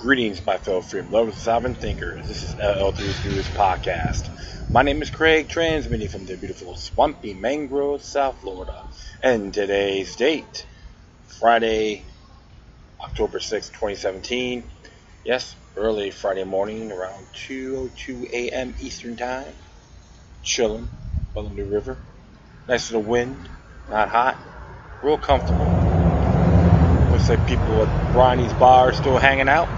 Greetings, my fellow freedom lovers and sovereign thinkers. This is LL3's News Podcast. My name is Craig, transmitting from the beautiful swampy mangrove, South Florida. And today's date, Friday, October 6, 2017. Yes, early Friday morning, around 2:02 a.m. Eastern Time. Chilling on the river. Nice little wind, not hot, real comfortable. Looks like people at Ronnie's bar still hanging out.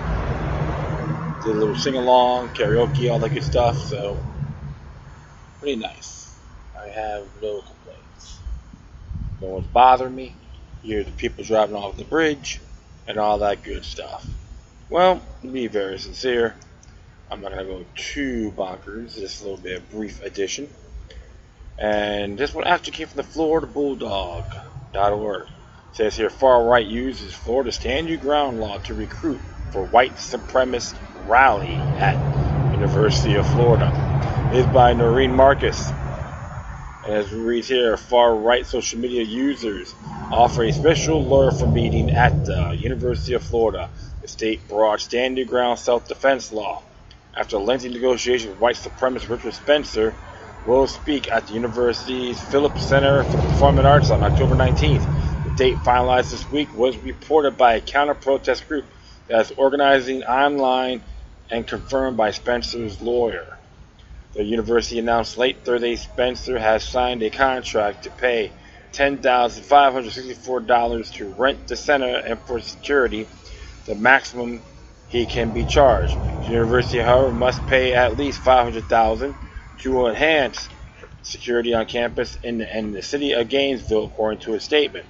Did a little sing-along, karaoke, all that good stuff, so pretty nice. I have no complaints. No one's bothering me. You hear the people driving off the bridge and all that good stuff. Well, to be very sincere, I'm not going to go too bonkers. Just a little bit of brief addition. And this one actually came from the FloridaBulldog.org. It says here, far right uses Florida Stand Your Ground law to recruit for white supremacist rally at University of Florida. It is by Noreen Marcus. And as it reads here, far right social media users offer a special lawyer for meeting at the University of Florida. The state brought Stand Your Ground self-defense law. After lengthy negotiations with white supremacist Richard Spencer will speak at the university's Phillips Center for the Performing Arts on October 19th. The date finalized this week was reported by a counter-protest group that is organizing online and confirmed by Spencer's lawyer. The university announced late Thursday Spencer has signed a contract to pay $10,564 to rent the center and for security, the maximum he can be charged. The university, however, must pay at least $500,000 to enhance security on campus in the city of Gainesville, according to a statement.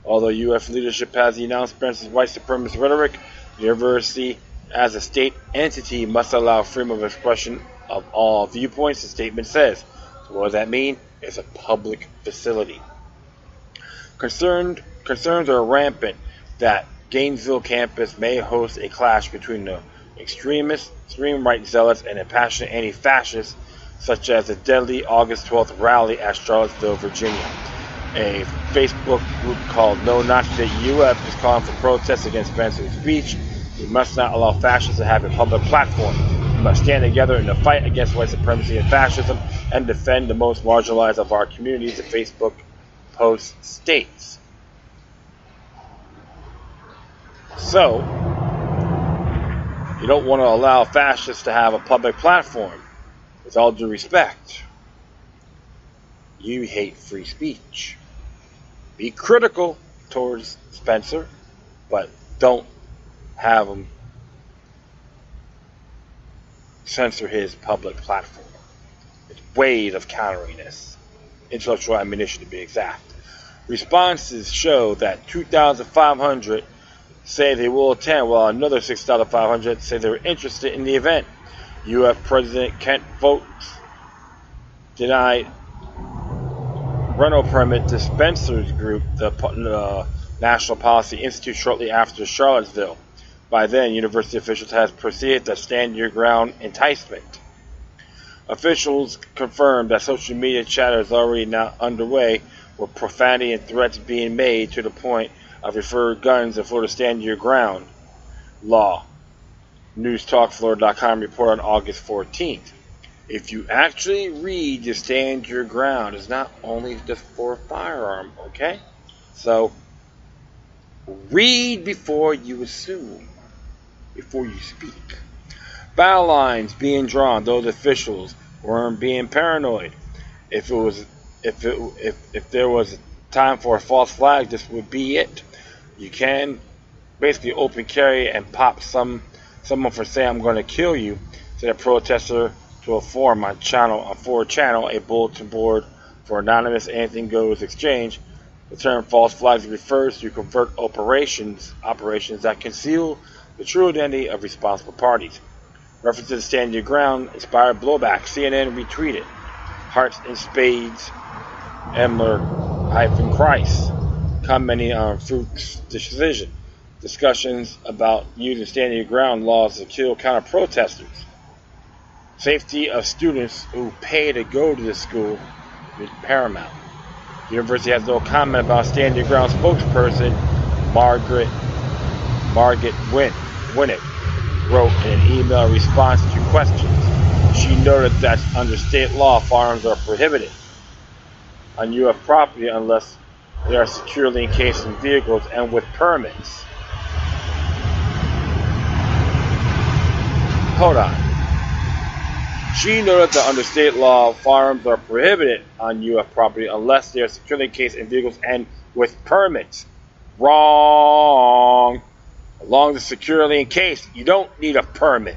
Although U.S. leadership has denounced Spencer's white supremacist rhetoric, the university, as a state entity, must allow freedom of expression of all viewpoints, the statement says. So what does that mean? It's a public facility. Concerns are rampant that Gainesville campus may host a clash between the extreme right zealots and impassioned anti-fascists, such as the deadly August 12th rally at Charlottesville, Virginia. A Facebook group called No Nazi UF is calling for protests against Spencer's speech. We must not allow fascists to have a public platform. We must stand together in the fight against white supremacy and fascism and defend the most marginalized of our communities, the Facebook post states. So, you don't want to allow fascists to have a public platform. With all due respect, you hate free speech. Be critical towards Spencer, but don't have him censor his public platform. It's ways of countering this. Intellectual ammunition, to be exact. Responses show that 2,500 say they will attend, while another 6,500 say they're interested in the event. U.S. President Kent Votes denied rental permit to Spencer's group, the National Policy Institute, shortly after Charlottesville. By then, university officials have proceeded to stand your ground enticement. Officials confirmed that social media chatter is already now underway, with profanity and threats being made to the point of referring guns and Florida Stand Your Ground law. NewsTalkFlorida.com reported on August 14th. If you actually read your Stand Your Ground, it's not only just for a firearm, okay? So, read before you assume, before you speak. Battle lines being drawn. Those officials weren't being paranoid. If there was a time for a false flag, this would be it. You can basically open carry and pop someone for saying I'm going to kill you, said a protester to a forum on Forward Channel, a bulletin board for anonymous anything goes exchange. The term false flags refers to covert operations that conceal the true identity of responsible parties. References to Stand Your Ground inspired blowback. CNN retweeted. Hearts and Spades, Emler-Christ, commenting on Fuchs' decision. Discussions about using Stand Your Ground laws to kill counter-protesters. Safety of students who pay to go to the school is paramount. The university has no comment about Stand Your Ground spokesperson Margaret Winnick. wrote in an email response to questions. She noted that under state law, firearms are prohibited on U.S. property unless they are securely encased in vehicles and with permits. Hold on. She noted that under state law, firearms are prohibited on U.S. property unless they are securely encased in vehicles and with permits. Wrong. As long as it's securely encased, you don't need a permit.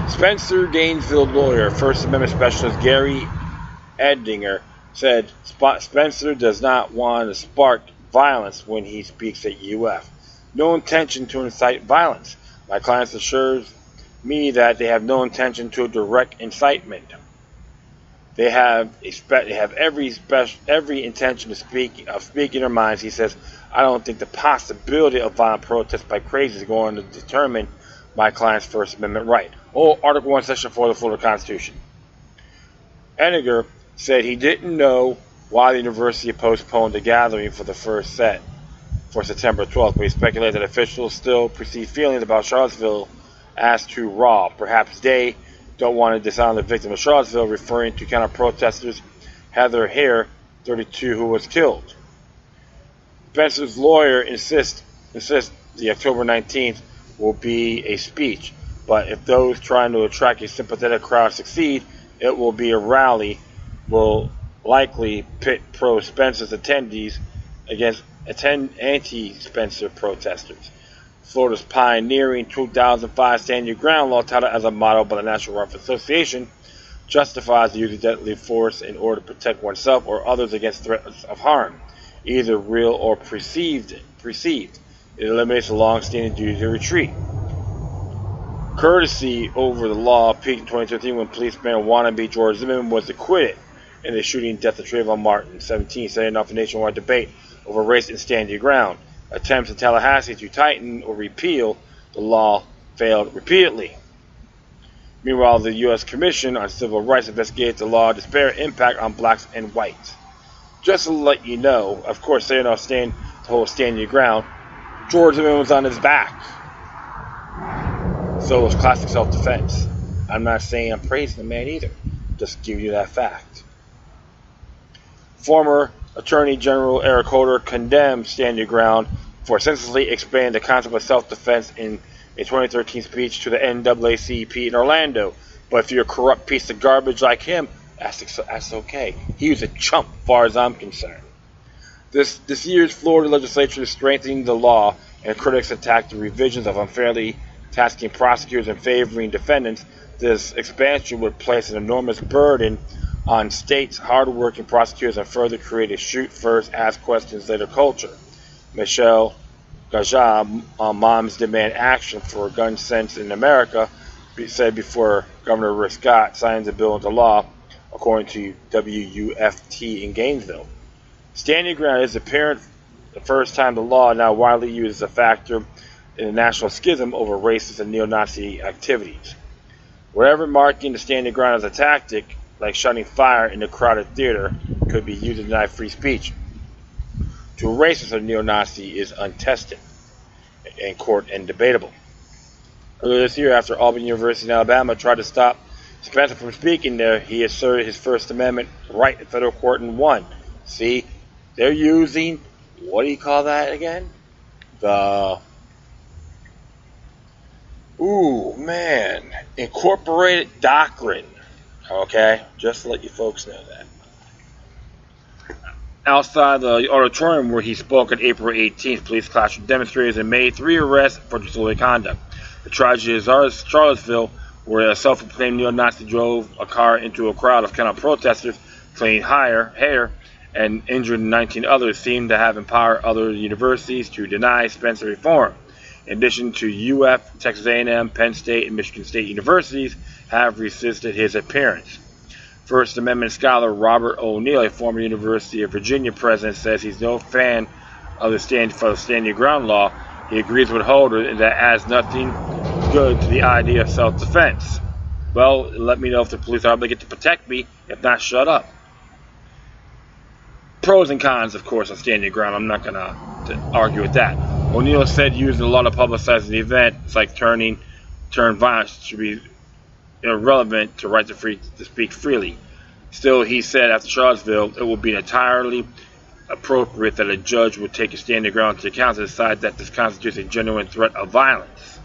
Spencer Gainesville lawyer, First Amendment specialist Gary Edinger said Spencer does not want to spark violence when he speaks at UF. No intention to incite violence. My clients assures me that they have no intention to direct incitement. They have every intention of speaking their minds. He says, I don't think the possibility of violent protest by crazies is going to determine my client's First Amendment right. Oh, Article 1, Section 4 of the Florida Constitution. Edinger said he didn't know why the university postponed the gathering for the first set for September 12th, but he speculated that officials still perceive feelings about Charlottesville as too raw. Perhaps they don't want to dishonor the victim of Charlottesville, referring to counter-protesters Heather Hare, 32, who was killed. Spencer's lawyer insists the October 19th will be a speech, but if those trying to attract a sympathetic crowd succeed, it will be a rally, will likely pit pro-Spencer's attendees against anti-Spencer protesters. Florida's pioneering 2005 Stand Your Ground law, touted as a model by the National Rifle Association, justifies the use of deadly force in order to protect oneself or others against threats of harm, either real or perceived. It eliminates the long-standing duty to retreat. Courtesy over the law peaked in 2013 when policeman wannabe George Zimmerman was acquitted in the shooting death of Trayvon Martin, 17, setting off a nationwide debate over race and Stand Your Ground. Attempts in Tallahassee to tighten or repeal the law failed repeatedly. Meanwhile, the U.S. Commission on Civil Rights investigated the law's disparate impact on blacks and whites. Just to let you know, of course, saying off the whole Stand Your Ground, George Zimmerman was on his back. So it was classic self-defense. I'm not saying I'm praising the man either. Just give you that fact. Former Attorney General Eric Holder condemned Stand Your Ground for senselessly explaining the concept of self-defense in a 2013 speech to the NAACP in Orlando. But if you're a corrupt piece of garbage like him, that's okay. He was a chump, as far as I'm concerned. This year's Florida legislature is strengthening the law, and critics attack the revisions of unfairly tasking prosecutors and favoring defendants. This expansion would place an enormous burden on states' hard-working prosecutors and further create a shoot-first, ask-questions-later culture. Michelle Gaja, Moms Demand Action for Gun Sense in America, said before Governor Rick Scott signed the bill into law, according to WUFT in Gainesville. Stand Your Ground is apparent the first time the law now widely used as a factor in the national schism over racist and neo-Nazi activities. Wherever marking the Stand Your Ground as a tactic, like shutting fire in a crowded theater, could be used to deny free speech to a racist or neo-Nazi is untested in court and debatable. Earlier this year, after Albany University in Alabama tried to stop Spencer from speaking there, he asserted his First Amendment right in federal court and won. See, they're using, what do you call that again? Incorporated doctrine. Okay, just to let you folks know that. Outside the auditorium where he spoke on April 18th, police clashed with demonstrators and made 3 arrests for disorderly conduct. The tragedy is Charlottesville, where a self-proclaimed neo-Nazi drove a car into a crowd of counter-protesters, claiming hair, and injured 19 others, seemed to have empowered other universities to deny Spencer reform. In addition to UF, Texas A&M, Penn State, and Michigan State universities have resisted his appearance. First Amendment scholar Robert O'Neill, a former University of Virginia president, says he's no fan of the Stand Your Ground law. He agrees with Holder that adds nothing good to the idea of self-defense. Well, let me know if the police are obligated to protect me. If not, shut up. Pros and cons, of course, of Stand Your Ground. I'm not going to argue with that. O'Neill said using a lot of publicizing the event, it's like turn violence should be irrelevant to right to speak freely. Still, he said after Charlottesville, it would be entirely appropriate that a judge would take a standing ground to account to decide that this constitutes a genuine threat of violence.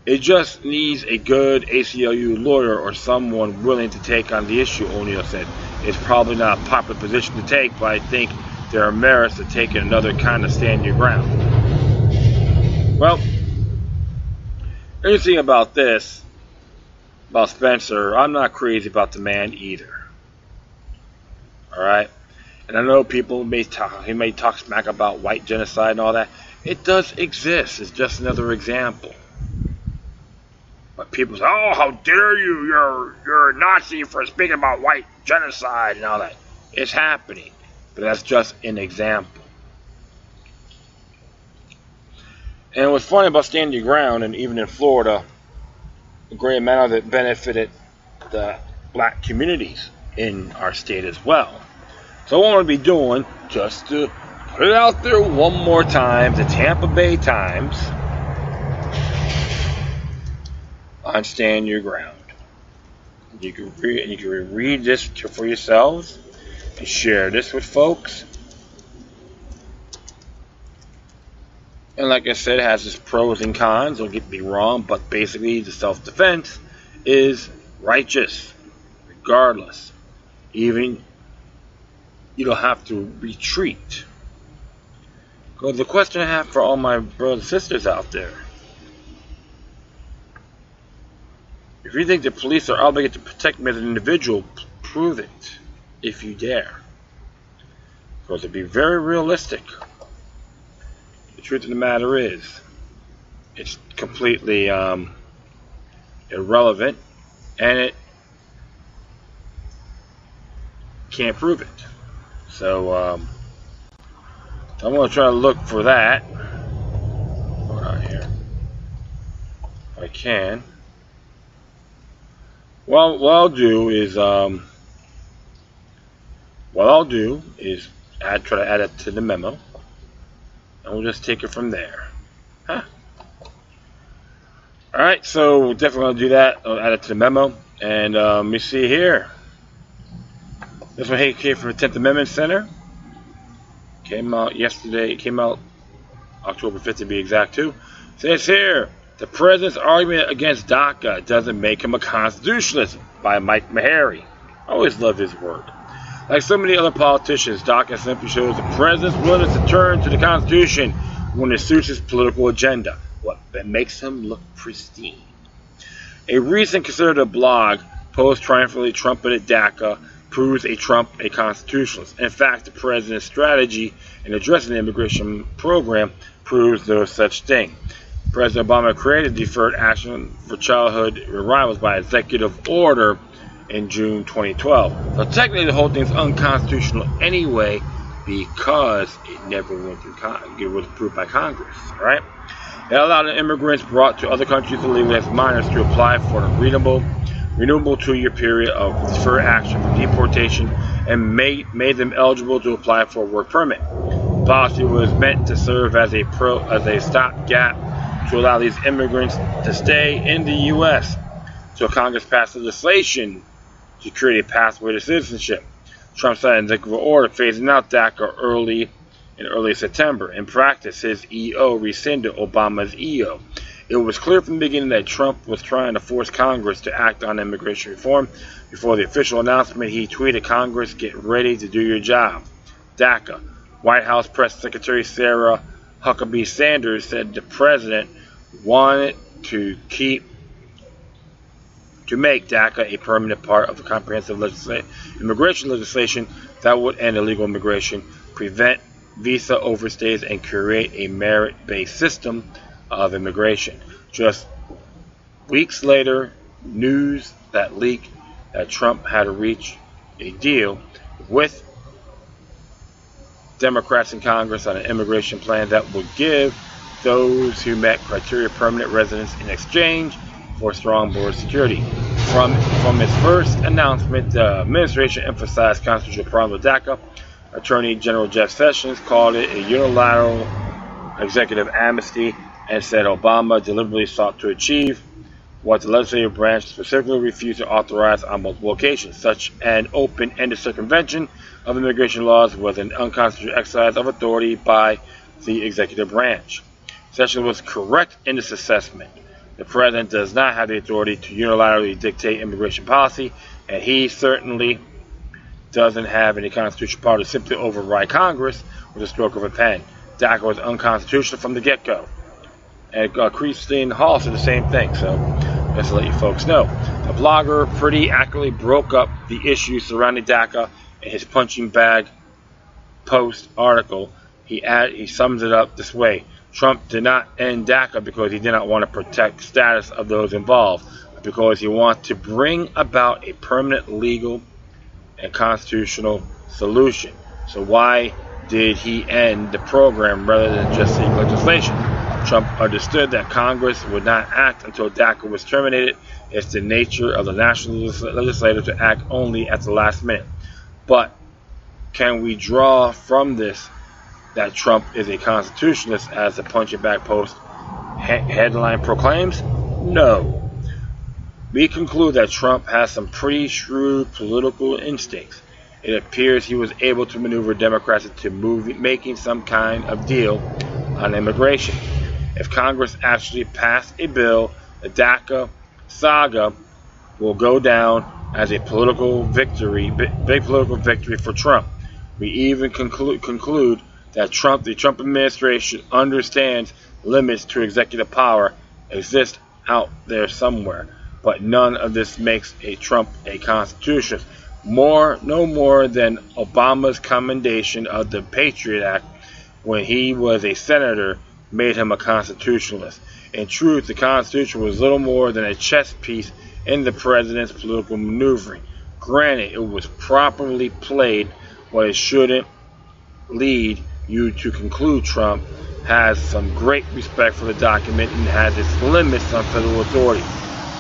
It just needs a good ACLU lawyer or someone willing to take on the issue, O'Neill said. It's probably not a popular position to take, but I think there are merits to taking another kind of stand your ground. Well, interesting about this, about Spencer, I'm not crazy about the man either. Alright? And I know people may talk smack about white genocide and all that. It does exist. It's just another example. But people say, oh, how dare you, you're a Nazi for speaking about white genocide and all that. It's happening. But that's just an example. And what's funny about standing your ground, and even in Florida, a great amount of it benefited the black communities in our state as well. So what I want to be doing, just to put it out there one more time, the Tampa Bay Times on Stand Your Ground. You can read this for yourselves and share this with folks. And like I said, it has its pros and cons, don't get me wrong, but basically the self-defense is righteous, regardless. Even you don't have to retreat. Because the question I have for all my brothers and sisters out there, if you think the police are obligated to protect me as an individual, prove it, if you dare. Because to be very realistic, the truth of the matter is, it's completely irrelevant, and it can't prove it. So I'm going to try to look for that. Hold on here, if I can. Well, what I'll do is try to add it to the memo, and we'll just take it from there. Huh. Alright, so definitely going to do that. I'll add it to the memo. And let me see here. This one came from the 10th Amendment Center. Came out yesterday. It came out October 5th to be exact too. It says here, the president's argument against DACA doesn't make him a constitutionalist, by Mike Maharrey. I always love his work. Like so many other politicians, DACA simply shows the president's willingness to turn to the Constitution when it suits his political agenda. What makes him look pristine. A recent conservative blog post triumphantly trumpeted DACA proves Trump a constitutionalist. In fact, the president's strategy in addressing the immigration program proves no such thing. President Obama created deferred action for childhood arrivals by executive order in June 2012. So technically the whole thing is unconstitutional anyway because it never went through it was approved by Congress. Alright? It allowed immigrants brought to other countries illegally as minors to apply for a renewable 2-year period of deferred action for deportation and made them eligible to apply for a work permit. The policy was meant to serve as a stopgap to allow these immigrants to stay in the U.S. So Congress passed legislation to create a pathway to citizenship. Trump signed an executive order phasing out DACA in early September. In practice, his EO rescinded Obama's EO. It was clear from the beginning that Trump was trying to force Congress to act on immigration reform. Before the official announcement, he tweeted, "Congress, get ready to do your job." DACA. White House Press Secretary Sarah Huckabee Sanders said the president wanted to make DACA a permanent part of a comprehensive immigration legislation that would end illegal immigration, prevent visa overstays, and create a merit-based system of immigration. Just weeks later, news that leaked that Trump had reached a deal with Democrats in Congress on an immigration plan that would give those who met criteria permanent residence in exchange for strong border security. From its first announcement, the administration emphasized constitutional problems with DACA, Attorney General Jeff Sessions called it a unilateral executive amnesty and said Obama deliberately sought to achieve what the legislative branch specifically refused to authorize on multiple occasions. Such an open-ended circumvention of immigration laws was an unconstitutional exercise of authority by the executive branch. Sessions was correct in this assessment. The president does not have the authority to unilaterally dictate immigration policy, and he certainly doesn't have any constitutional power to simply override Congress with a stroke of a pen. DACA was unconstitutional from the get-go. And Christine Hall said the same thing, so just to let you folks know. The blogger pretty accurately broke up the issues surrounding DACA in his punching bag post article. He sums it up this way. Trump did not end DACA because he did not want to protect the status of those involved, but because he wanted to bring about a permanent legal and constitutional solution. So why did he end the program rather than just seek legislation? Trump understood that Congress would not act until DACA was terminated. It's the nature of the national legislature to act only at the last minute. But can we draw from this that Trump is a constitutionalist, as the punching bag post headline proclaims? No. We conclude that Trump has some pretty shrewd political instincts. It appears he was able to maneuver Democrats into making some kind of deal on immigration. If Congress actually passed a bill, the DACA saga will go down as a political victory, big political victory for Trump. We even conclude that the Trump administration understands limits to executive power exist out there somewhere, but none of this makes Trump a constitutionalist. No more than Obama's commendation of the Patriot Act when he was a senator made him a constitutionalist. In truth, the Constitution was little more than a chess piece in the president's political maneuvering. Granted, it was properly played, but it shouldn't lead you to conclude Trump has some great respect for the document and has its limits on federal authority.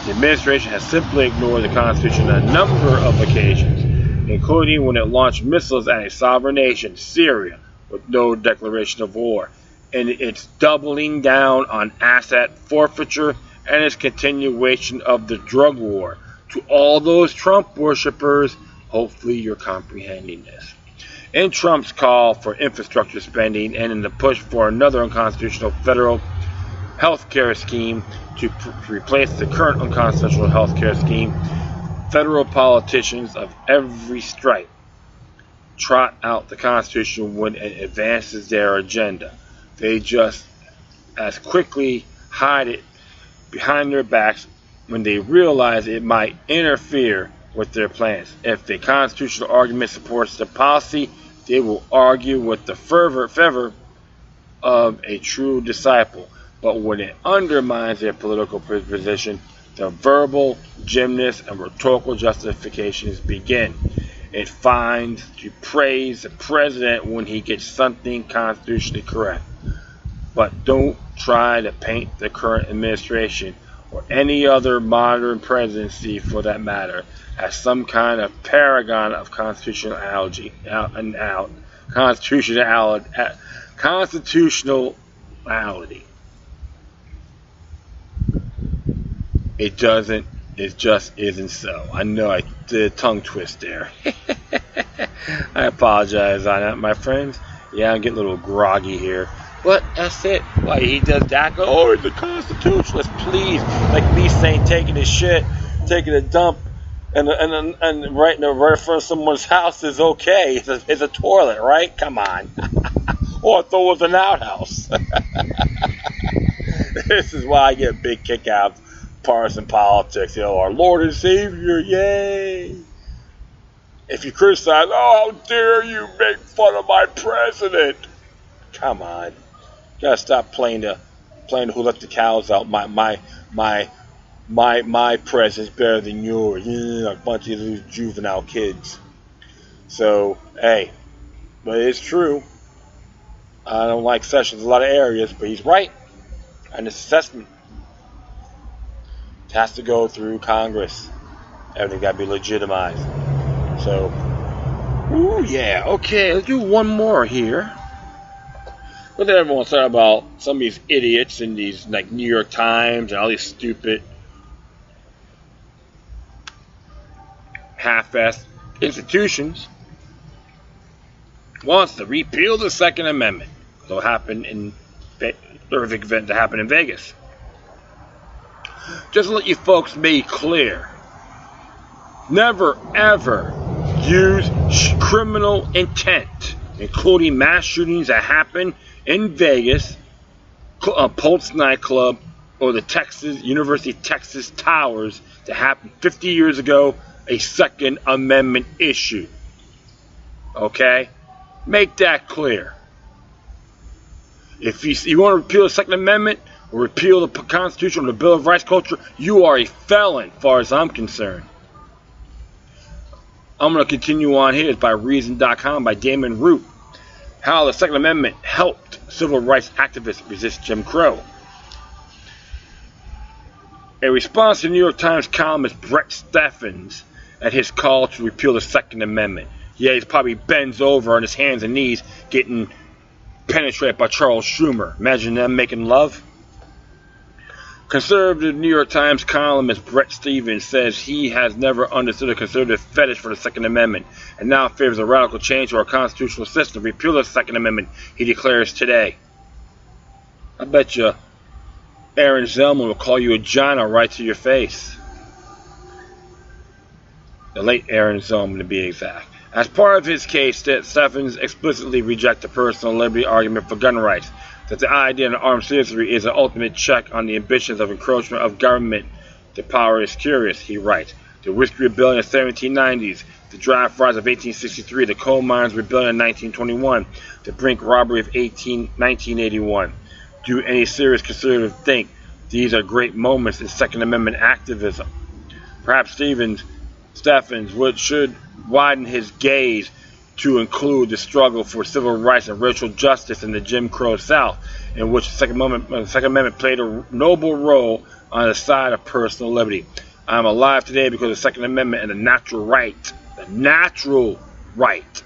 The administration has simply ignored the Constitution on a number of occasions, including when it launched missiles at a sovereign nation, Syria, with no declaration of war. And it's doubling down on asset forfeiture and its continuation of the drug war. To all those Trump worshippers, hopefully you're comprehending this. In Trump's call for infrastructure spending and in the push for another unconstitutional federal health care scheme to replace the current unconstitutional health care scheme, federal politicians of every stripe trot out the Constitution when it advances their agenda. They just as quickly hide it behind their backs when they realize it might interfere with their plans. If the constitutional argument supports the policy, they will argue with the fervor of a true disciple. But when it undermines their political position, the verbal gymnasts and rhetorical justifications begin. It finds to praise the president when he gets something constitutionally correct. But don't try to paint the current administration or any other modern presidency for that matter as some kind of paragon of constitutionality. It doesn't. It just isn't so. I know I did a tongue twist there. I apologize on that, my friends. Yeah, I'm getting a little groggy here. But that's it. Why he does DACA? Oh, he's a constitutionalist. Please, like me saying taking a shit, taking a dump, and right in front of someone's house is okay. It's a toilet, right? Come on. Or I thought it was an outhouse. This is why I get a big kick out of partisan politics. You know, our Lord and Savior, yay! If you criticize, oh, how dare you make fun of my president? Come on. You gotta stop playing who let the cows out. My president's better than yours. A bunch of these juvenile kids. So, hey, but it's true. I don't like Sessions in a lot of areas, but he's right. And this assessment has to go through Congress. Everything got to be legitimized. So, Ooh, yeah. Okay, let's do one more here. But then everyone's talking about some of these idiots in these like New York Times and all these stupid half-assed institutions wants to repeal the Second Amendment. It'll happen in horrific event to happen in Vegas. Just to let you folks make clear, never ever use criminal intent, including mass shootings that happen in Vegas, Pulse nightclub, or the University of Texas Towers that happened 50 years ago, a Second Amendment issue. Okay? Make that clear. If you want to repeal the Second Amendment or repeal the Constitution or the Bill of Rights culture, you are a felon, as far as I'm concerned. I'm going to continue on here. It's by Reason.com by Damon Root. How the Second Amendment helped civil rights activists resist Jim Crow. A response to New York Times columnist Brett Stephens at his call to repeal the Second Amendment. Yeah, he's probably bends over on his hands and knees getting penetrated by Charles Schumer. Imagine them making love. Conservative New York Times columnist Brett Stephens says he has never understood a conservative fetish for the Second Amendment and now favors a radical change to our constitutional system. Repeal the Second Amendment, he declares today. I bet you Aaron Zellman will call you a Jono right to your face. The late Aaron Zellman, to be exact. As part of his case, Stephens explicitly rejects the personal liberty argument for gun rights, that the idea of armed citizenry is an ultimate check on the ambitions of encroachment of government. The power is curious, he writes. The Whiskey Rebellion of the 1790s, the Draft Rise of 1863, the Coal Mines Rebellion of 1921, the Brink Robbery of 1981. Do any serious conservative think these are great moments in Second Amendment activism? Perhaps Stephens should widen his gaze to include the struggle for civil rights and racial justice in the Jim Crow South, in which the Second Amendment played a noble role on the side of personal liberty. I am alive today because of the Second Amendment and the natural right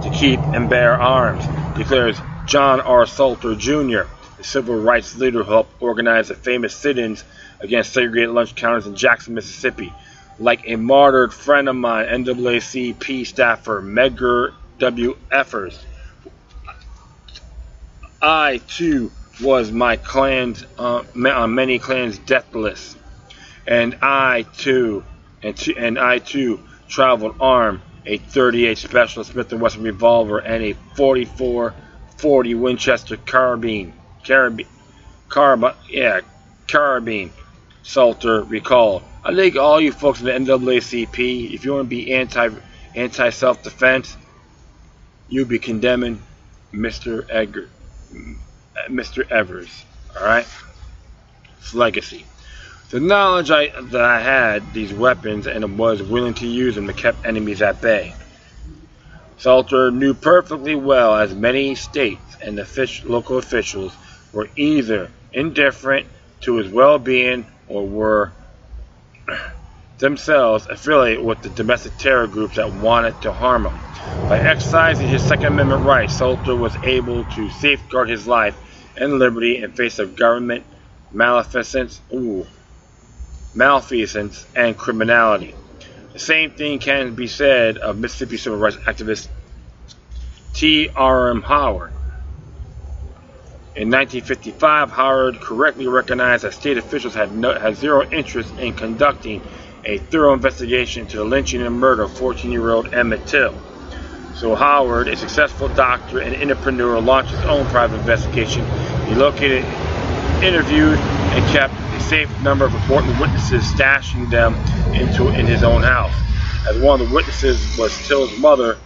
to keep and bear arms, declares John R. Salter Jr., the civil rights leader who helped organize the famous sit-ins against segregated lunch counters in Jackson, Mississippi. Like a martyred friend of mine, NAACP staffer Medgar W. Effers, I too was my clan's on many clans' death list, and I too traveled armed, a .38 Special Smith & Wesson revolver and a .44-40 Winchester carbine. Salter recalled. I think all you folks in the NAACP, if you want to be anti-self-defense, you'll be condemning Mr. Evers. All right, it's legacy. The knowledge that I had these weapons and was willing to use them kept enemies at bay. Salter knew perfectly well, as many states and local officials were either indifferent to his well-being or were themselves affiliated with the domestic terror groups that wanted to harm him. By exercising his Second Amendment rights, Salter was able to safeguard his life and liberty in face of government malfeasance and criminality. The same thing can be said of Mississippi civil rights activist T.R.M. Howard. In 1955, Howard correctly recognized that state officials had zero interest in conducting a thorough investigation into the lynching and murder of 14-year-old Emmett Till. So Howard, a successful doctor and entrepreneur, launched his own private investigation. He located, interviewed, and kept a safe number of important witnesses, stashing them in his own house. As one of the witnesses was Till's mother,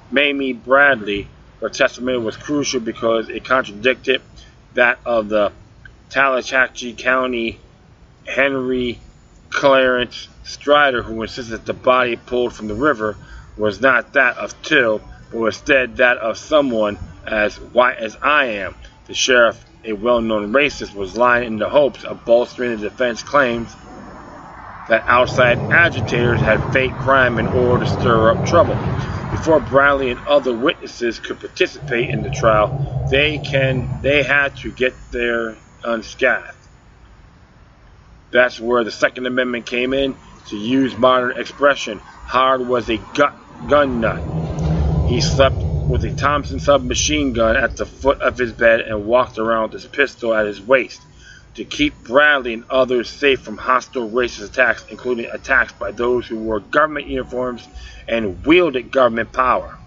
Mamie Bradley. Her testimony was crucial because it contradicted that of the Tallahatchie County Henry Clarence Strider, who insisted that the body pulled from the river was not that of Till, but instead that of someone as white as I am. The sheriff, a well-known racist, was lying in the hopes of bolstering the defense claims that outside agitators had faked crime in order to stir up trouble. Before Bradley and other witnesses could participate in the trial, they had to get there unscathed. That's where the Second Amendment came in. To use modern expression, Howard was a gun nut. He slept with a Thompson submachine gun at the foot of his bed and walked around with his pistol at his waist to keep Bradley and others safe from hostile racist attacks, including attacks by those who wore government uniforms and wielded government power.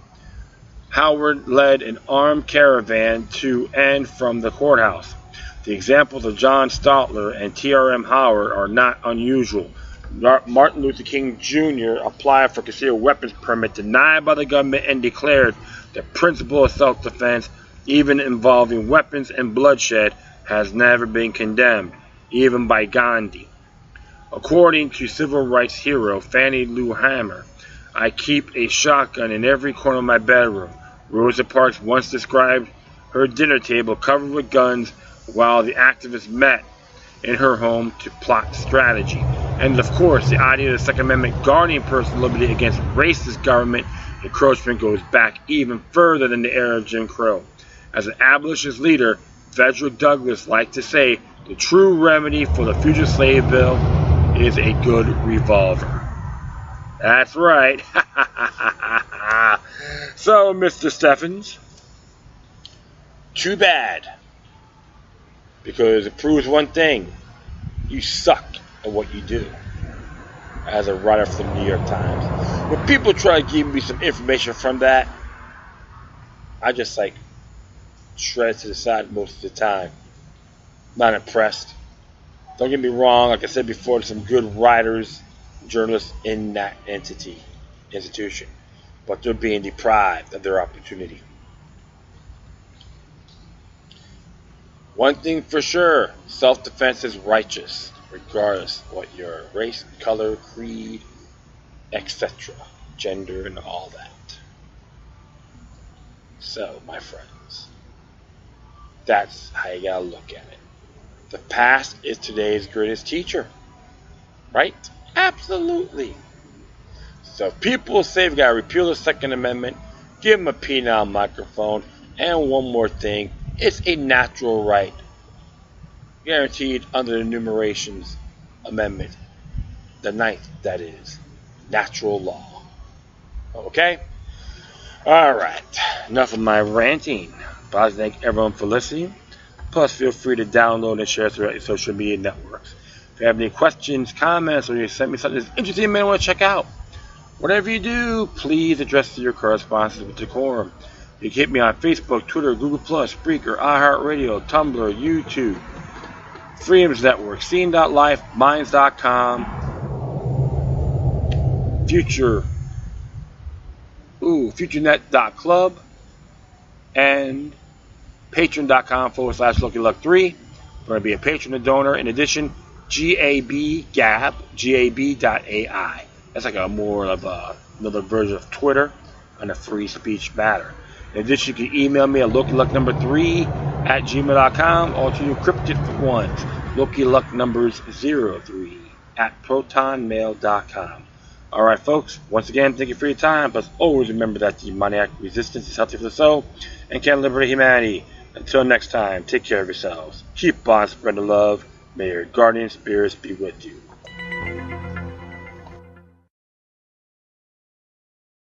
Howard led an armed caravan to and from the courthouse. The examples of John Stotler and T.R.M. Howard are not unusual. Martin Luther King Jr. applied for a concealed weapons permit denied by the government and declared the principle of self-defense, even involving weapons and bloodshed, has never been condemned, even by Gandhi. According to civil rights hero Fannie Lou Hamer, I keep a shotgun in every corner of my bedroom. Rosa Parks once described her dinner table covered with guns while the activists met in her home to plot strategy. And of course, the idea of the Second Amendment guarding personal liberty against racist government encroachment goes back even further than the era of Jim Crow. As an abolitionist leader, Frederick Douglass liked to say, the true remedy for the future slave bill is a good revolver. That's right. So, Mr. Steffens, too bad. Because it proves one thing. You suck at what you do. As a writer for the New York Times. When people try to give me some information from that, I just shred it to the side most of the time. Not impressed. Don't get me wrong, like I said before, there's some good writers, journalists in that institution. But they're being deprived of their opportunity. One thing for sure, self-defense is righteous, regardless of what your race, color, creed, etc., gender, and all that. So, my friends, that's how you gotta look at it. The past is today's greatest teacher. Right? Absolutely. So if people say we gotta repeal the Second Amendment, give them a penile microphone, and one more thing, it's a natural right. Guaranteed under the Enumerations Amendment. The 9th, that is. Natural law. Okay? Alright. Enough of my ranting. But I thank everyone for listening. Plus, feel free to download and share throughout your social media networks. If you have any questions, comments, or you send me something that's interesting you may want to check out, whatever you do, please address your correspondence with decorum. You can hit me on Facebook, Twitter, Google+, Spreaker, iHeartRadio, Tumblr, YouTube, Freedoms Network, Scene.life, Minds.com, FutureNet.club, and Patreon.com/LuckyLuck3. If you want to be a patron or donor. In addition, Gab, gab.ai. That's like a more of another version of Twitter on a free speech matter. In addition, you can email me at LuckyLuck3@gmail.com or to encrypted for ones, LuckyLuck03@protonmail.com. Alright folks, once again, thank you for your time. Plus always remember that demoniac resistance is healthy for the soul and can liberate humanity. Until next time, take care of yourselves. Keep on spreading love. May your guardian spirits be with you.